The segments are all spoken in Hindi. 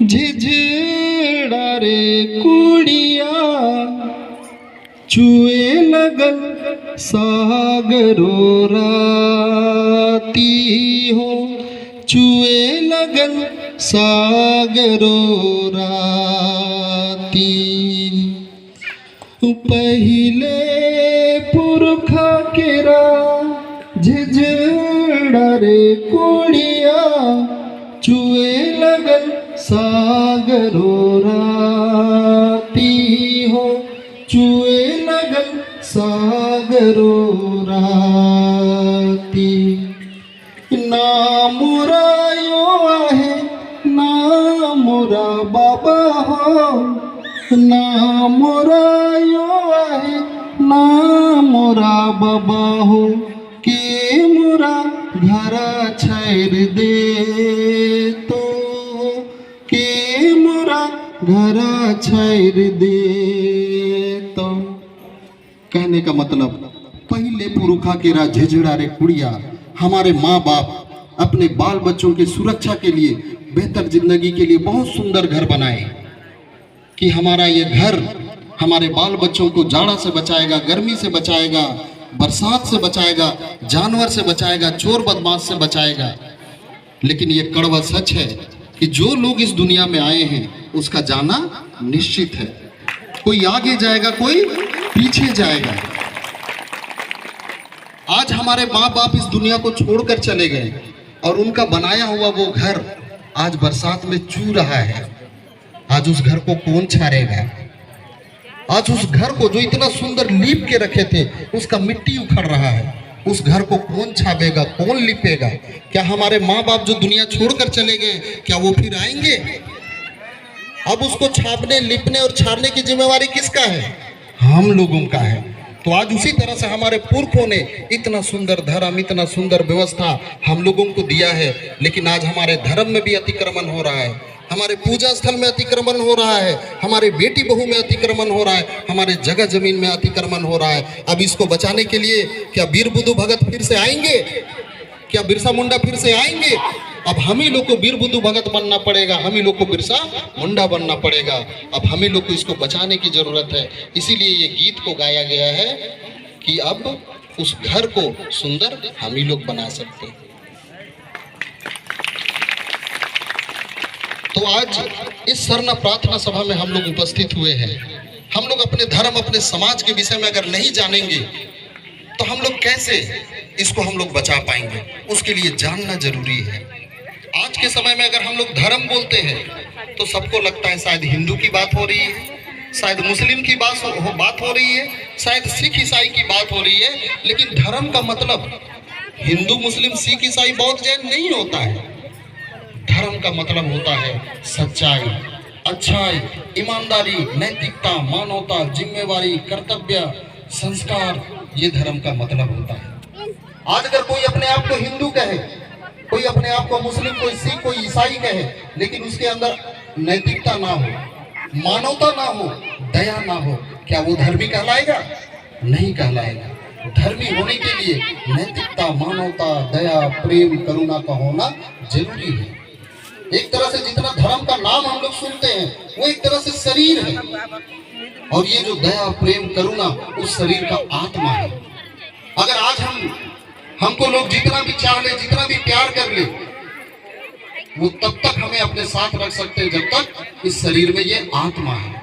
झिझड़ा रे कुड़िया चुए लगल सागरो राती हो, चुए लगल सागरो राती। पहिले पुरखा केरा झिझड़ा रे कुड़िया चुए लगल सागरो राती हो, चुए लगल सागरो राती। ना मुरायो आहे ना मुरा बाबा हो, ना मुरायो आहे ना मुरा बाबा हो, के मुरा घर छैर दे तो, के मुरा घर छैर दे तो। कहने का मतलब पहले पुरखा के रा झिझड़ा रे कुड़िया हमारे माँ बाप अपने बाल बच्चों की सुरक्षा के लिए, बेहतर जिंदगी के लिए बहुत सुंदर घर बनाए कि हमारा ये घर हमारे बाल बच्चों को जाड़ा से बचाएगा, गर्मी से बचाएगा, बरसात से बचाएगा, जानवर से बचाएगा, चोर बदमाश से बचाएगा। लेकिन ये कड़वा सच है कि जो लोग इस दुनिया में आए हैं उसका जाना निश्चित है। कोई आगे जाएगा, कोई पीछे जाएगा। आज हमारे माँ बाप इस दुनिया को छोड़कर चले गए और उनका बनाया हुआ वो घर आज बरसात में चू रहा है। आज उस घर को कौन छाड़ेगा? आज उस घर को जो इतना सुंदर लीप के रखे थे उसका मिट्टी उखड़ रहा है। उस घर को कौन छापेगा, कौन लिपेगा? क्या हमारे माँ बाप जो दुनिया छोड़कर चले गए क्या वो फिर आएंगे? अब उसको छापने, लिपने और छाड़ने की जिम्मेवारी किसका है? हम लोगों का है। तो आज उसी तरह से हमारे पुरखों ने इतना सुंदर धर्म, इतना सुंदर व्यवस्था हम लोगों को दिया है, लेकिन आज हमारे धर्म में भी अतिक्रमण हो रहा है, हमारे पूजा स्थल में अतिक्रमण हो रहा है, हमारे बेटी बहू में अतिक्रमण हो रहा है, हमारे जगह जमीन में अतिक्रमण हो रहा है। अब इसको बचाने के लिए क्या वीर बुद्धू भगत फिर से आएंगे? क्या बिरसा मुंडा फिर से आएंगे? अब हम ही लोग को वीर बुद्धू भगत बनना पड़ेगा, हम ही लोग को बिरसा मुंडा बनना पड़ेगा। अब हम ही लोग को इसको बचाने की जरूरत है। इसीलिए ये गीत को गाया गया है कि अब उस घर को सुंदर हम ही लोग बना सकते हैं। तो आज इस सरना प्रार्थना सभा में हम लोग उपस्थित हुए हैं। हम लोग अपने धर्म, अपने समाज के विषय में अगर नहीं जानेंगे तो हम लोग कैसे इसको हम लोग बचा पाएंगे? उसके लिए जानना जरूरी है। आज के समय में अगर हम लोग धर्म बोलते हैं तो सबको लगता है शायद हिंदू की बात हो रही है, शायद मुस्लिम की बात हो रही है, शायद सिख ईसाई की बात हो रही है। लेकिन धर्म का मतलब हिंदू, मुस्लिम, सिख, ईसाई, बौद्ध, जैन नहीं होता है। धर्म का मतलब होता है सच्चाई, अच्छाई, ईमानदारी, नैतिकता, मानवता, जिम्मेवारी, कर्तव्य, संस्कार। ये धर्म का मतलब होता है। आज अगर कोई अपने आप को हिंदू कहे, कोई अपने आप को मुस्लिम, कोई सिख, कोई ईसाई कहे, लेकिन उसके अंदर नैतिकता ना हो, मानवता ना हो, दया ना हो, क्या वो धर्मी कहलाएगा? नहीं कहलाएगा। धर्मी होने के लिए नैतिकता, मानवता, दया, प्रेम, करुणा का होना जरूरी है। एक तरह से जितना धर्म का नाम हम लोग सुनते हैं वो एक तरह से शरीर है, और ये जो दया, प्रेम, करुणा उस शरीर का आत्मा है। अगर आज हमको लोग जितना भी चाह ले, जितना भी प्यार कर ले, वो तब तक हमें अपने साथ रख सकते हैं जब तक इस शरीर में ये आत्मा है।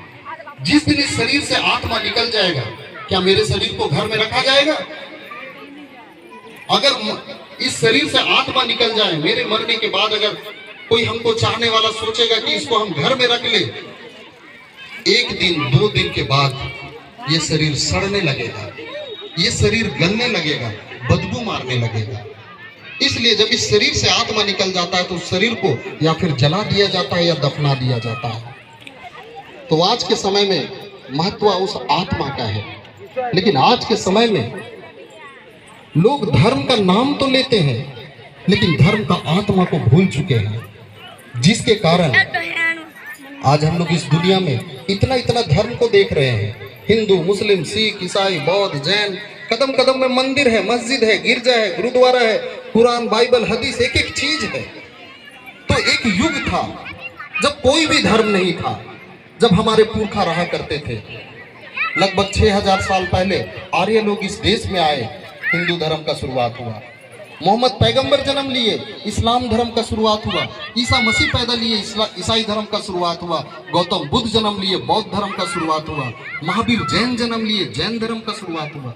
जिस दिन इस शरीर से आत्मा निकल जाएगा, क्या मेरे शरीर को घर में रखा जाएगा? अगर इस शरीर से आत्मा निकल जाए, मेरे मरने के बाद अगर कोई हमको चाहने वाला सोचेगा कि इसको हम घर में रख ले, एक दिन, 2 दिन के बाद ये शरीर सड़ने लगेगा, ये शरीर गलने लगेगा, बदबू मारने लगेगा। इसलिए जब इस शरीर से आत्मा निकल जाता है तो उस शरीर को या फिर जला दिया जाता है या दफना दिया जाता है। तो आज के समय में महत्व उस आत्मा का है। लेकिन आज के समय में लोग धर्म का नाम तो लेते हैं लेकिन धर्म का आत्मा को भूल चुके हैं, जिसके कारण आज हम लोग इस दुनिया में इतना इतना धर्म को देख रहे हैं। हिंदू, मुस्लिम, सिख, ईसाई, बौद्ध, जैन, कदम कदम में मंदिर है, मस्जिद है, गिरजा है, गुरुद्वारा है, कुरान, बाइबल, हदीस, एक एक चीज है। तो एक युग था जब कोई भी धर्म नहीं था, जब हमारे पुरखा रहा करते थे, लगभग 6000 साल पहले आर्य लोग इस देश में आए, हिंदू धर्म का शुरुआत हुआ। मोहम्मद पैगंबर जन्म लिए, इस्लाम धर्म का शुरुआत हुआ। ईसा मसीह पैदा लिए, ईसाई धर्म का शुरुआत हुआ। गौतम बुद्ध जन्म लिए, बौद्ध धर्म का शुरुआत हुआ। महावीर जैन जन्म लिए, जैन धर्म का शुरुआत हुआ।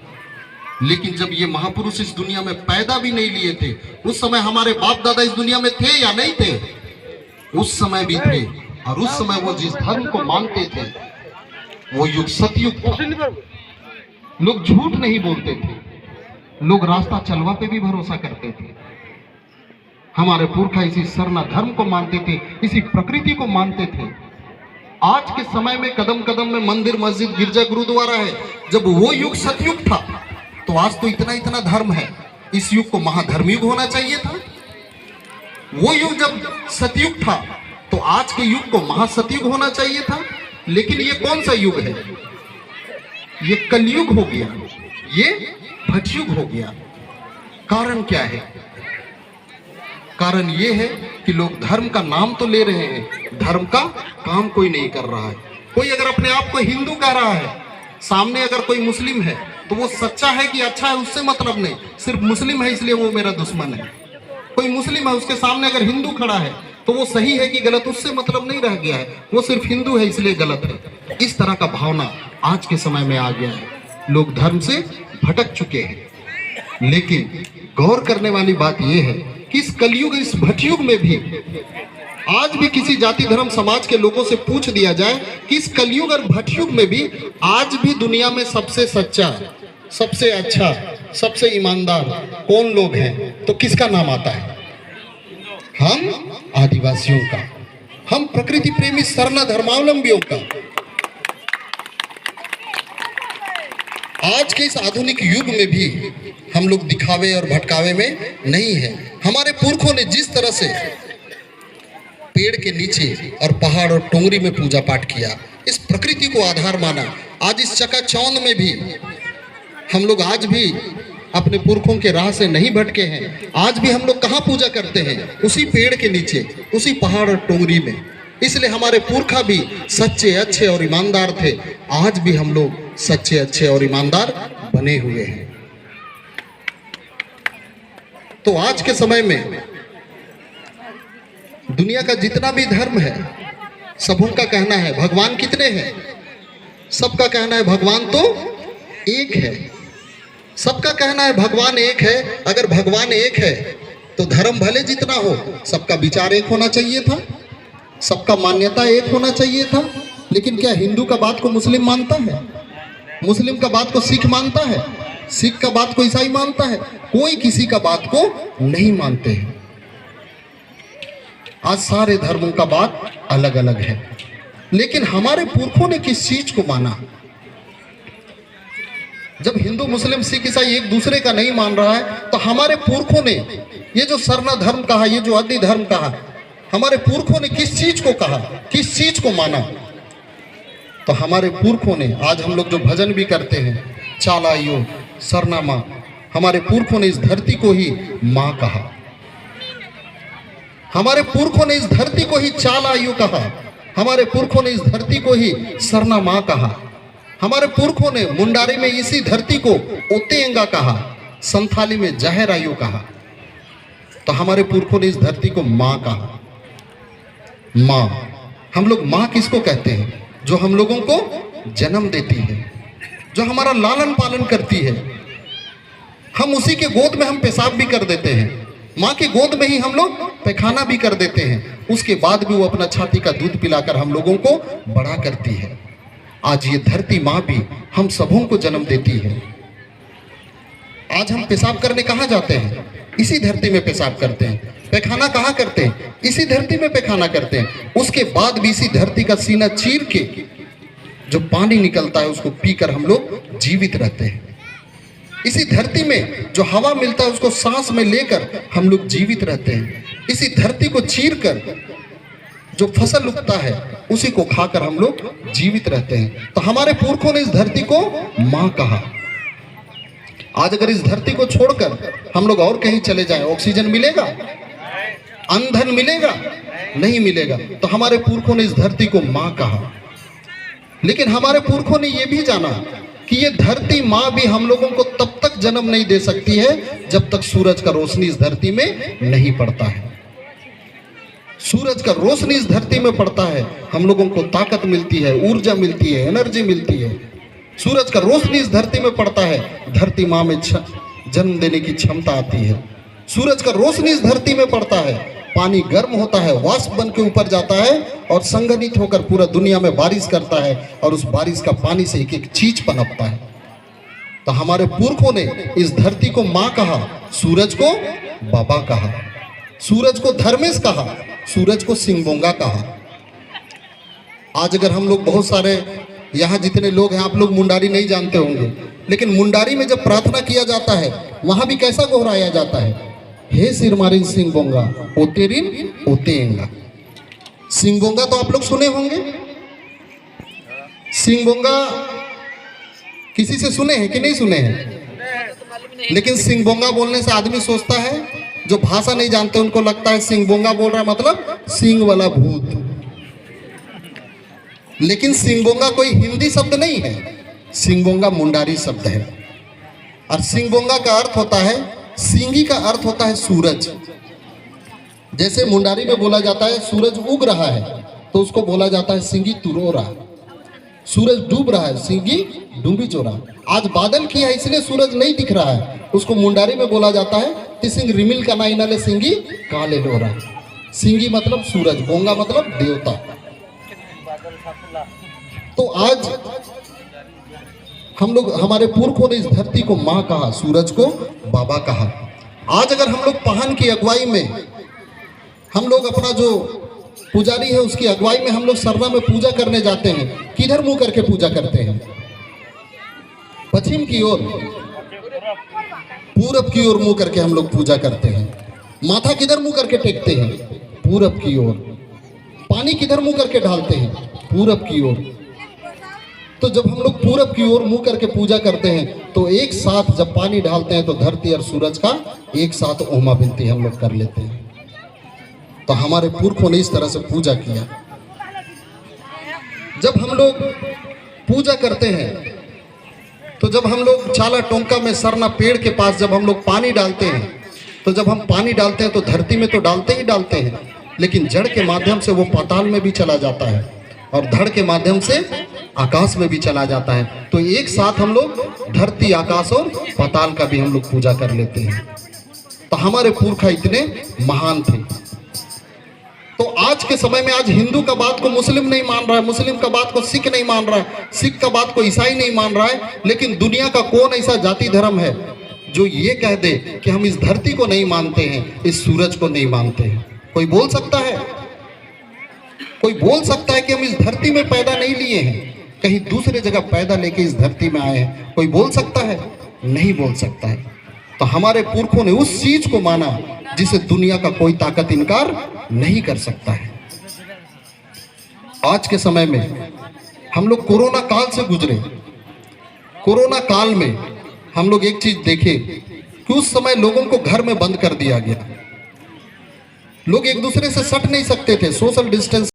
लेकिन जब ये महापुरुष इस दुनिया में पैदा भी नहीं लिए थे, उस समय हमारे बाप दादा इस दुनिया में थे या नहीं थे? उस समय भी थे। और उस समय वो जिस धर्म को मानते थे वो युग सतयुग था। लोग झूठ नहीं बोलते थे, लोग रास्ता चलवा पे भी भरोसा करते थे। हमारे पुरखा इसी सरना धर्म को मानते थे, इसी प्रकृति को मानते थे। आज के समय में कदम कदम में मंदिर, मस्जिद, गिरजा, गुरुद्वारा है। जब वो युग सतयुग था तो आज तो इतना इतना धर्म है। इस युग को महाधर्म युग होना चाहिए था। वो युग जब सतयुग था तो आज के युग को महासतयुग होना चाहिए था। लेकिन ये कौन सा युग है? ये कलयुग हो गया, ये भटयुग हो गया। कारण क्या है? कारण ये है कि लोग धर्म का नाम तो ले रहे हैं, धर्म का काम कोई नहीं कर रहा है। कोई अगर अपने आप को हिंदू कह रहा है, सामने अगर कोई मुस्लिम है तो वो सच्चा है कि अच्छा है उससे मतलब नहीं, सिर्फ मुस्लिम है इसलिए वो मेरा दुश्मन है। कोई मुस्लिम है, उसके सामने अगर हिंदू खड़ा है तो वो सही है कि गलत उससे मतलब नहीं रह गया है, वो सिर्फ हिंदू है इसलिए गलत है। इस तरह का भावना आज के समय में आ गया है। लोग धर्म से भटक चुके हैं। लेकिन गौर करने वाली बात यह है कि इस कलयुग, इस भटयुग में भी आज भी किसी जाति धर्म समाज के लोगों से पूछ दिया जाए कि इस कलयुग और भटयुग में भी आज भी दुनिया में सबसे सच्चा, सबसे अच्छा, सबसे ईमानदार कौन लोग हैं तो किसका नाम आता है? हम आदिवासियों का, हम प्रकृति प्रेमी सरना धर्मावलंबियों का। आज के इस आधुनिक युग में भी हम लोग दिखावे और भटकावे में नहीं है। हमारे पुरखों ने जिस तरह से पेड़ के नीचे और पहाड़ और टोंगरी में पूजा पाठ किया, इस प्रकृति को आधार माना, आज इस चकाचौंध में भी हम लोग आज भी अपने पुरखों के राह से नहीं भटके हैं। आज भी हम लोग कहाँ पूजा करते हैं? उसी पेड़ के नीचे, उसी पहाड़ और टोंगरी में। इसलिए हमारे पुरखा भी सच्चे, अच्छे और ईमानदार थे। आज भी हम लोग सच्चे, अच्छे और ईमानदार बने हुए हैं। तो आज के समय में दुनिया का जितना भी धर्म है, सबों का कहना है भगवान कितने हैं? सबका कहना है भगवान तो एक है। सबका कहना है भगवान एक है। अगर भगवान एक है तो धर्म भले जितना हो, सबका विचार एक होना चाहिए था, सबका मान्यता एक होना चाहिए था। लेकिन क्या हिंदू का बात को मुस्लिम मानता है? मुस्लिम का बात को सिख मानता है? सिख का बात को ईसाई मानता है? कोई किसी का बात को नहीं मानते हैं। आज सारे धर्मों का बात अलग अलग है। लेकिन हमारे पुरखों ने किस चीज को माना? जब हिंदू, मुस्लिम, सिख, ईसाई एक दूसरे का नहीं मान रहा है तो हमारे पुरखों ने ये जो सरना धर्म कहा, ये जो आदि धर्म कहा, हमारे पुरखों ने किस चीज को कहा, किस चीज को माना? तो हमारे पुरखों ने, आज हम लोग जो भजन भी करते हैं, चालाइयो सरना माँ, हमारे पुरखों ने इस धरती को ही माँ कहा। हमारे पुरखों ने इस धरती को ही चालाइयो कहा। हमारे पुरखों ने इस धरती को ही सरना माँ कहा। हमारे पुरखों ने मुंडारी में इसी धरती को ओतेंगा कहा, संथाली में जहरायु कहा। तो हमारे पुरखों ने इस धरती को माँ कहा। माँ, हम लोग माँ किसको कहते हैं? जो हम लोगों को जन्म देती है, जो हमारा लालन पालन करती है। हम उसी के गोद में हम पेशाब भी कर देते हैं, माँ के गोद में ही हम लोग पैखाना भी कर देते हैं। उसके बाद भी वो अपना छाती का दूध पिलाकर हम लोगों को बड़ा करती है। आज ये धरती माँ भी हम सबों को जन्म देती है। आज हम पेशाब करने कहाँ जाते हैं? इसी धरती में पेशाब करते हैं। पैखाना कहाँ करते हैं? इसी धरती में पैखाना करते हैं। उसके बाद भी इसी धरती का सीना चीर के जो पानी निकलता है उसको पीकर हम लोग जीवित रहते हैं। इसी धरती में जो हवा मिलता है उसको सांस में लेकर हम लोग जीवित रहते हैं। इसी धरती को चीर कर जो फसल उगता है उसी को खाकर हम लोग जीवित रहते हैं। तो हमारे पुरखों ने इस धरती को माँ कहा। आज अगर इस धरती को छोड़कर हम लोग और कहीं चले जाएं, ऑक्सीजन मिलेगा? ईंधन मिलेगा? नहीं मिलेगा। तो हमारे पुरखों ने इस धरती को माँ कहा, लेकिन हमारे पुरखों ने यह भी जाना कि ये धरती माँ भी हम लोगों को तब तक जन्म नहीं दे सकती है जब तक सूरज का रोशनी इस धरती में नहीं पड़ता है। सूरज का रोशनी इस धरती में पड़ता है, हम लोगों को ताकत मिलती है, ऊर्जा मिलती है, एनर्जी मिलती है। सूरज का रोशनी इस धरती में पड़ता है, धरती माँ में जन्म देने की क्षमता आती है। सूरज का रोशनी इस धरती में पड़ता है, पानी गर्म होता है, वाष्प बन के ऊपर जाता है और संघनित होकर पूरा दुनिया में बारिश करता है और उस बारिश का पानी से एक एक चीज पनपता है। तो हमारे पुरखों ने इस धरती को माँ कहा, सूरज को बाबा कहा, सूरज को धर्मेश कहा, सूरज को सिंगबोंगा कहा। आज अगर हम लोग बहुत सारे यहाँ जितने लोग हैं, आप लोग मुंडारी नहीं जानते होंगे, लेकिन मुंडारी में जब प्रार्थना किया जाता है वहां भी कैसा गोहराया जाता है, हे सिरमारिन सिंगबोंगा ओतेरिन ओतेंगा। सिंगबोंगा तो आप लोग सुने होंगे, सिंगबोंगा किसी से सुने हैं कि नहीं सुने हैं? लेकिन सिंगबोंगा बोलने से आदमी सोचता है, जो भाषा नहीं जानते उनको लगता है सिंगबोंगा बोल रहा है मतलब सिंग वाला भूत। लेकिन सिंगबोंगा कोई हिंदी शब्द नहीं है, सिंगबोंगा मुंडारी शब्द है। और सिंगबोंगा का अर्थ होता है, सिंगी का अर्थ होता है सूरज। जैसे मुंडारी में बोला जाता है सूरज उग रहा है तो उसको बोला जाता है सिंगी तुरोरा। सूरज डूब रहा है, सिंगी डूबी चोरा। आज बादल किया है इसलिए सूरज नहीं दिख रहा है, उसको मुंडारी में बोला जाता है तिसिंग रिमिल का नाइनाले सिंगी काले लोरा। सिंगी मतलब सूरज, बोंगा मतलब देवता। तो आज हम लोग, हमारे पुरखों ने इस धरती को माँ कहा, सूरज को बाबा कहा। आज अगर हम लोग पाहन की अगुवाई में, हम लोग अपना जो पुजारी है उसकी अगुवाई में हम लोग सरना में पूजा करने जाते हैं, किधर मुंह करके पूजा करते हैं? पश्चिम की ओर, पूरब की ओर मुंह करके हम लोग पूजा करते हैं। माथा किधर मुंह करके टेकते हैं? पूरब की ओर। पानी किधर मुंह करके ढालते हैं? पूरब की ओर। तो जब हम लोग पूरब की ओर मुंह करके पूजा करते हैं तो एक साथ जब पानी डालते हैं तो धरती और सूरज का एक साथ ओमा बिनती हम लोग कर लेते हैं। तो हमारे पुरखों ने इस तरह से पूजा किया। जब हम लोग पूजा करते हैं तो जब हम लोग चाला टोंका में सरना पेड़ के पास जब हम लोग पानी डालते हैं, तो जब हम पानी डालते हैं तो धरती में तो डालते ही डालते हैं, लेकिन जड़ के माध्यम से वो पाताल में भी चला जाता है और धड़ के माध्यम से आकाश में भी चला जाता है। तो एक साथ हम लोग धरती, आकाश और पाताल का भी हम लोग पूजा कर लेते हैं। तो हमारे पुरखा इतने महान थे। तो आज के समय में आज हिंदू का बात को मुस्लिम नहीं मान रहा है, मुस्लिम का बात को सिख नहीं मान रहा है, सिख का बात को ईसाई नहीं मान रहा है, लेकिन दुनिया का कौन ऐसा जाति धर्म है जो ये कह दे कि हम इस धरती को नहीं मानते हैं, इस सूरज को नहीं मानते हैं? कोई बोल सकता है? कोई बोल सकता है कि हम इस धरती में पैदा नहीं लिए हैं, कहीं दूसरे जगह पैदा लेके इस धरती में आए हैं? कोई बोल सकता है? नहीं बोल सकता है। तो हमारे पुरखों ने उस चीज को माना जिसे दुनिया का कोई ताकत इनकार नहीं कर सकता है। आज के समय में हम लोग कोरोना काल से गुजरे। कोरोना काल में हम लोग एक चीज देखे कि उस समय लोगों को घर में बंद कर दिया गया। लोग एक दूसरे से सट नहीं सकते थे, सोशल डिस्टेंस